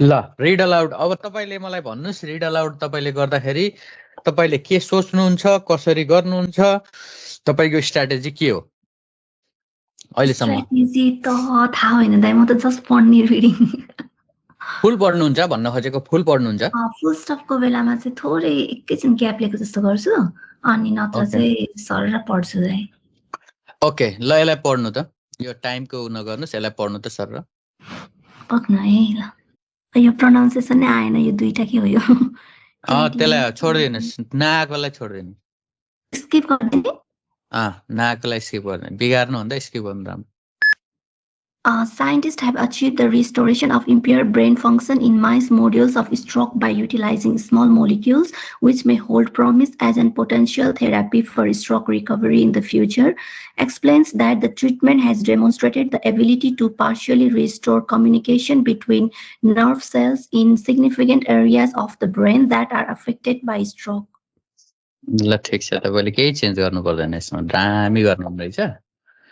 ल read allowed. अब तपाईले मलाई भन्नुस् रिड अलाउड तपाईले गर्दाखेरि तपाईले के सोच्नुहुन्छ, कसरी गर्नुहुन्छ, तपाईको स्ट्र्याटेजी के हो अहिलेसम्म? स्ट्र्याटेजी त थाहा होइन दाइ, म त जस्ट पढ्ने रिडिङ। फुल पढ्नुहुन्छ भन्न खोजेको? फुल पढ्नुहुन्छ? फुल स्टपको बेलामा चाहिँ थोरै एकैछिन ग्याप लिएको जस्तो गर्छु, अनि नत्र चाहिँ सर पढ्छु दाइ। ओके ल यसलाई पढ्नु त, यो टाइमको नगर्नुस्, यसलाई पढ्नु त सर। र पक्न है ल, यो प्रोनाउन्सिएसन नै आएन, यो दुईटा के हो यो? त्यसलाई छोडिदिनुस्, नआएकोलाई छोडिदिनु, स्किप गर्दिने। नआएकोलाई स्किप गर्दिनु, बिगार्नु भन्दा स्किप गर्नु राम्रो। Scientists have achieved the restoration of impaired brain function in mice models of stroke by utilizing small molecules, which may hold promise as a potential therapy for stroke recovery in the future. Explains that the treatment has demonstrated the ability to partially restore communication between nerve cells in significant areas of the brain that are affected by stroke. ल ठिक छ, तपाईले केही change गर्नु पर्दैन, यसमा दामी गर्नु रहेछ।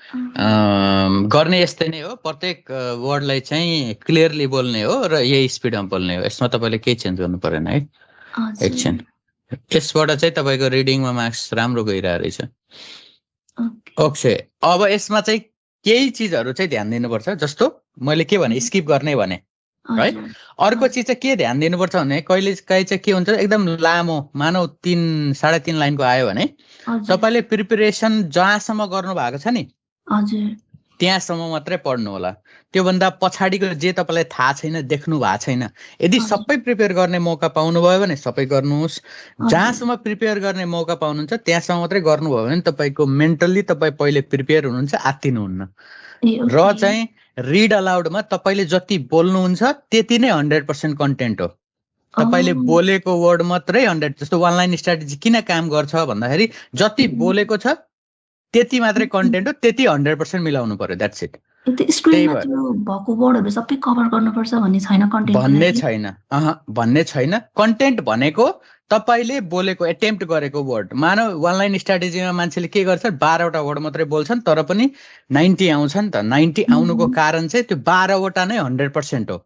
गर्ने यस्तै नै हो, प्रत्येक वर्डलाई चाहिँ क्लियरली बोल्ने हो र यही स्पिडमा बोल्ने हो, यसमा तपाईले केही चेन्ज गर्नु पर्दैन है। एकछिन, यसबाट चाहिँ तपाईको रिडिङमा मार्क्स राम्रो गइरहेको रहेछ। ओके, अब यसमा चाहिँ केही चिजहरू चाहिँ ध्यान दिनुपर्छ, जस्तो मैले के भने स्किप गर्ने भने है। अर्को चिज चाहिँ के ध्यान दिनुपर्छ भने कहिले काहीँ चाहिँ के हुन्छ, एकदम लामो मानौ 3-3.5 लाइनको आयो भने तपाईले प्रिपरेसन जहाँसम्म गर्नु भएको छ नि त्यहाँसम्म मात्रै पढ्नु होला, त्योभन्दा पछाडिको जे तपाईलाई थाहा छैन, देख्नु भएको छैन, यदि सबै प्रिपेयर गर्ने मौका पाउनुभयो भने सबै गर्नुहोस्। जहाँसम्म प्रिपेयर गर्ने मौका पाउनुहुन्छ त्यहाँसम्म मात्रै गर्नुभयो भने तपाईको मेन्टल्ली तपाई पहिले प्रिपेयर हुनुहुन्छ, आत्तिनुहुन्न। र चाहिँ रिड अलाउडमा तपाईले जति बोल्नुहुन्छ त्यति नै 100% कन्टेन्ट हो। तपाईले बोलेको वर्ड मात्रै 100, जस्तो वन लाइन स्ट्र्याटेजी किन काम गर्छ भन्दाखेरि जति बोलेको छ त्यति मात्रै कन्टेन्ट हो, त्यति 100% मिलाउनु पर्यो, द्याट्स इट। स्क्रिनमा त्यो भएको वर्डहरु सबै कभर गर्नुपर्छ भन्ने छैन, कन्टेन्ट भन्ने छैन, भन्ने छैन। कन्टेन्ट भनेको तपाईले बोलेको एटेम्प्ट गरेको वर्ड। मानौ वन लाइन स्ट्र्याटेजीमा मान्छेले के गर्छ, 12 वटा वर्ड मात्रै बोल्छन् तर पनि 90 आउँछ नि त। 90 आउनुको कारण चाहिँ त्यो 12 वटा नै 100% हो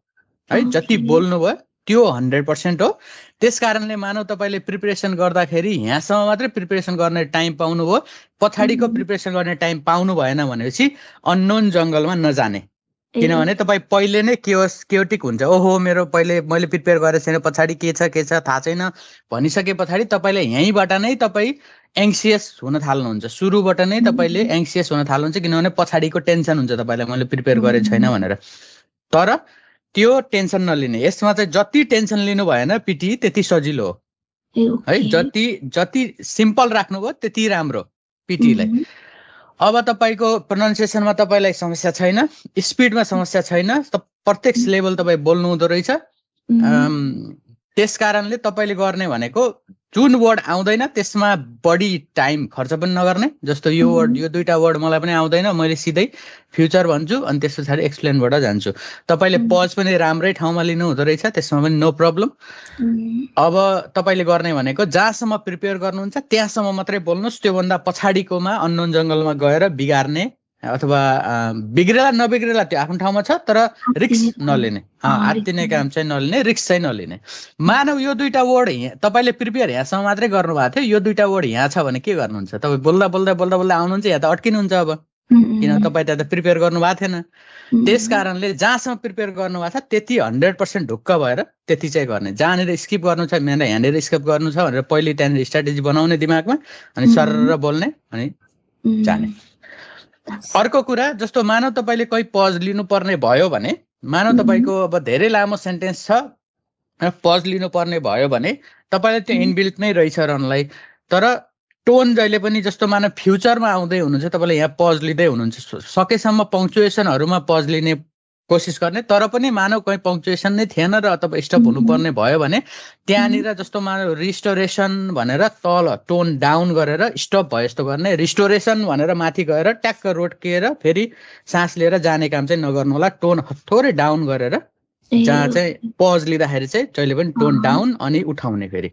है, जति बोल्नु भयो त्यो 100% हो। त्यसकारणले मानौ तपाईले प्रिपरेसन गर्दाखेरि यहाँसम्म मात्रै प्रिपरेसन गर्ने टाइम पाउनुभयो, पछाडिको प्रिपरेसन गर्ने टाइम पाउनु भएन भनेपछि अननोन जंगलमा नजाने, किनभने तपाई पहिले नै केओटिक हुन्छ। ओहो मेरो मैले प्रिपेयर गरेको छैन, पछाडि के छ थाहा छैन भनिसके पछाडि तपाईले यहीँबाट नै तपाई एङ्सियस हुन थाल्नुहुन्छ, सुरुबाट नै तपाईले एङ्सियस हुन थाल्नुहुन्छ, किनभने पछाडिको टेन्सन हुन्छ तपाईलाई, मैले प्रिपेयर गरेको छैन भनेर। तर त्यो टेन्सन नलिने, यसमा चाहिँ जति टेन्सन लिनु भएन पिटी त्यति सजिलो हो है, जति सिम्पल राख्नुभयो त्यति राम्रो पिटीलाई। अब तपाईको प्रोनाउन्सिएसनमा तपाईलाई समस्या छैन, स्पिडमा समस्या छैन, प्रत्येक लेभल तपाई बोल्नु हुँदो रहेछ। त्यसकारणले तपाईले गर्ने भनेको जुन वर्ड आउँदैन त्यसमा बढी टाइम खर्च पनि नगर्ने। जस्तो यो वर्ड, यो दुईटा वर्ड मलाई पनि आउँदैन, मैले सिधै फ्युचर भन्छु अनि त्यस पछाडि एक्सप्लेनबाट जान्छु। तपाईले पज पनि राम्रै ठाउँमा लिनु हुँदो रहेछ, त्यसमा पनि नो प्रब्लम। अब तपाईले गर्ने भनेको जहाँसम्म प्रिपेयर गर्नुहुन्छ त्यहाँसम्म मात्रै बोल्नुहोस्, त्योभन्दा पछाडिकोमा अननोन जंगलमा गएर बिगार्ने अथवा बिग्रेला नबिग्रेला त्यो आफ्नो ठाउँमा छ, तर रिस्क नलिने, आत्तिने काम चाहिँ नलिने, रिस्क चाहिँ नलिने। मानव यो दुईटा वर्ड तपाईले प्रिपेयर यहाँसम्म मात्रै गर्नु भएको थियो, यो दुईटा वर्ड यहाँ छ भने के गर्नुहुन्छ, तपाईँ बोल्दा बोल्दा बोल्दा बोल्दा आउनुहुन्छ, यहाँ त अड्किनुहुन्छ अब, किन तपाईँ त्यहाँ त प्रिपेयर गर्नु भएको थिएन। त्यस कारणले जहाँसम्म प्रिपेयर गर्नु भएको छ त्यति 100% ढुक्क भएर त्यति चाहिँ गर्ने। जहाँनिर स्किप गर्नु छ मेरो यहाँनिर स्किप गर्नु छ भनेर पहिले त्यहाँनिर स्ट्र्याटेजी बनाउने दिमागमा, अनि सरर बोल्ने अनि जाने। अर्को कुरा, जस्तो मानव तपाईले कोही पज लिनुपर्ने भयो भने, मानव तपाईको अब धेरै लामो सेन्टेन्स छ, पज लिनुपर्ने भयो भने तपाईले त्यो इनबिल्ट नै रहेछ रनलाई, तर टोन जहिले पनि जस्तो मानव फ्युचरमा आउँदै हुनुहुन्छ, तपाईले यहाँ पज लिँदै हुनुहुन्छ, सकेसम्म पंक्चुएसनहरुमा पज लिने कोसिस गर्ने, तर पनि मानव कहीं पंक्चुएसन नै थिएन र अथवा स्टप हुनुपर्ने भयो भने त्यहाँनिर जस्तो मानव रिस्टोरेसन भनेर तल टोन डाउन गरेर स्टप भयो जस्तो गर्ने, रिस्टोरेसन भनेर माथि गएर ट्याक्क रोटकेर फेरि सास लिएर जाने काम चाहिँ नगर्नु होला। टोन थोरै डाउन गरेर जहाँ चाहिँ पज लिँदाखेरि चाहिँ जहिले पनि टोन डाउन अनि उठाउने, फेरि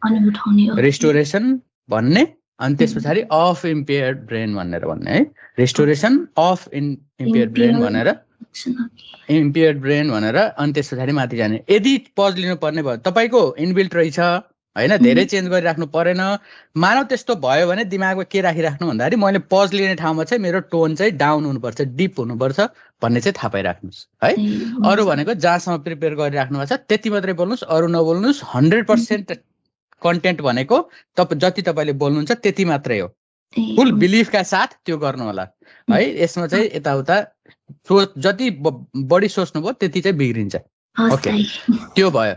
रिस्टोरेसन भन्ने, अनि त्यस पछाडि अफ इम्पेयर्ड ब्रेन भनेर भन्ने है, रिस्टोरेसन अफ इम्पेयर्ड ब्रेन भनेर इम्पेयर्ड ब्रेन भनेर अनि त्यस पछाडि माथि जाने। यदि पज लिनुपर्ने भयो, तपाईँको इनबिल्ट रहेछ होइन, धेरै चेन्ज गरिराख्नु परेन, मानव त्यस्तो भयो भने दिमागमा के राखिराख्नु भन्दाखेरि मैले पज लिने ठाउँमा चाहिँ मेरो टोन चाहिँ डाउन हुनुपर्छ, डिप हुनुपर्छ भन्ने चाहिँ थाहा पाइराख्नुहोस् है। अरू भनेको जहाँसम्म प्रिपेयर गरिराख्नु भएको छ त्यति मात्रै बोल्नुहोस्, अरू नबोल्नुहोस्। 100% कन्टेन्ट भनेको जति तपाईँले बोल्नुहुन्छ त्यति मात्रै हो। फुल बिलिफका साथ त्यो गर्नु होला है। यसमा चाहिँ यताउता जति बढी सोच्नुभयो त्यति चाहिँ बिग्रिन्छ। ओके, त्यो भयो।